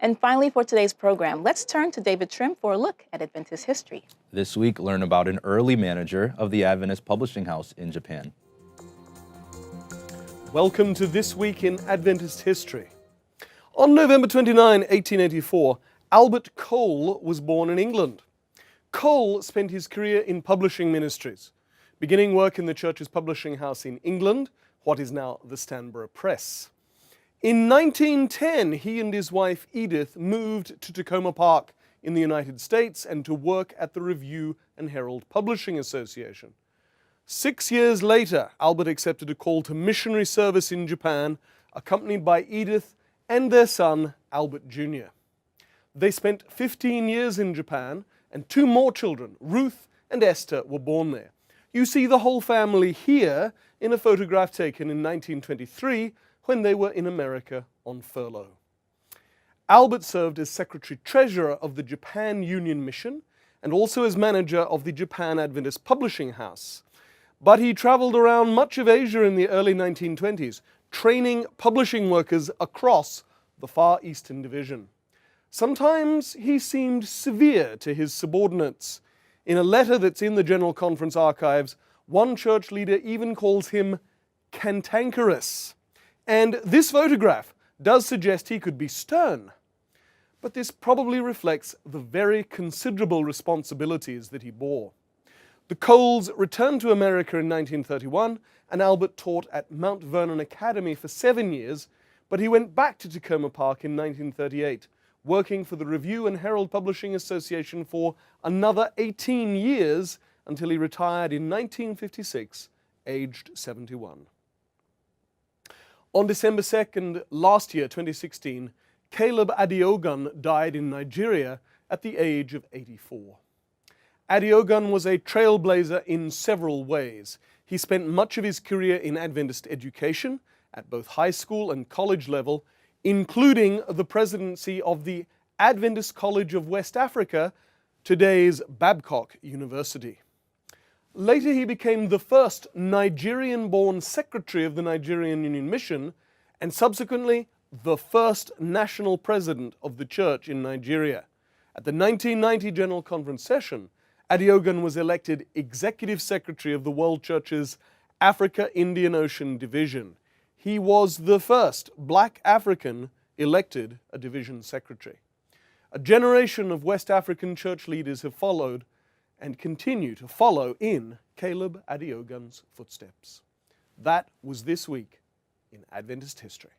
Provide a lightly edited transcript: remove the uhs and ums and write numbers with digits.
And finally, for today's program, let's turn to David Trim for a look at Adventist history. This week, learn about an early manager of the Adventist publishing house in Japan. Welcome to This Week in Adventist History. On November 29, 1884, Albert Cole was born in England. Cole spent his career in publishing ministries, beginning work in the church's publishing house in England, what is now the Stanborough Press. In 1910, he and his wife Edith moved to Tacoma Park in the United States and to work at the Review and Herald Publishing Association. 6 years later, Albert accepted a call to missionary service in Japan, accompanied by Edith and their son, Albert Jr. They spent 15 years in Japan, and 2 more children, Ruth and Esther, were born there. You see the whole family here in a photograph taken in 1923 when they were in America on furlough. Albert served as Secretary-Treasurer of the Japan Union Mission and also as manager of the Japan Adventist Publishing House. But he traveled around much of Asia in the early 1920s, training publishing workers across the Far Eastern Division. Sometimes he seemed severe to his subordinates. In a letter that's in the General Conference archives, one church leader even calls him cantankerous. And this photograph does suggest he could be stern. But this probably reflects the very considerable responsibilities that he bore. The Coles returned to America in 1931, and Albert taught at Mount Vernon Academy for 7 years, but he went back to Tacoma Park in 1938, working for the Review and Herald Publishing Association for another 18 years until he retired in 1956, aged 71. On December 2nd last year, 2016, Caleb Adeogun died in Nigeria at the age of 84. Adeogun was a trailblazer in several ways. He spent much of his career in Adventist education at both high school and college level, including the presidency of the Adventist College of West Africa, today's Babcock University. Later he became the first Nigerian-born secretary of the Nigerian Union Mission and subsequently the first national president of the church in Nigeria. At the 1990 General Conference session, Adeogun was elected executive secretary of the World Church's Africa-Indian Ocean Division. He was the first black African elected a division secretary. A generation of West African church leaders have followed and continue to follow in Caleb Adeogun's footsteps. That was This Week in Adventist History.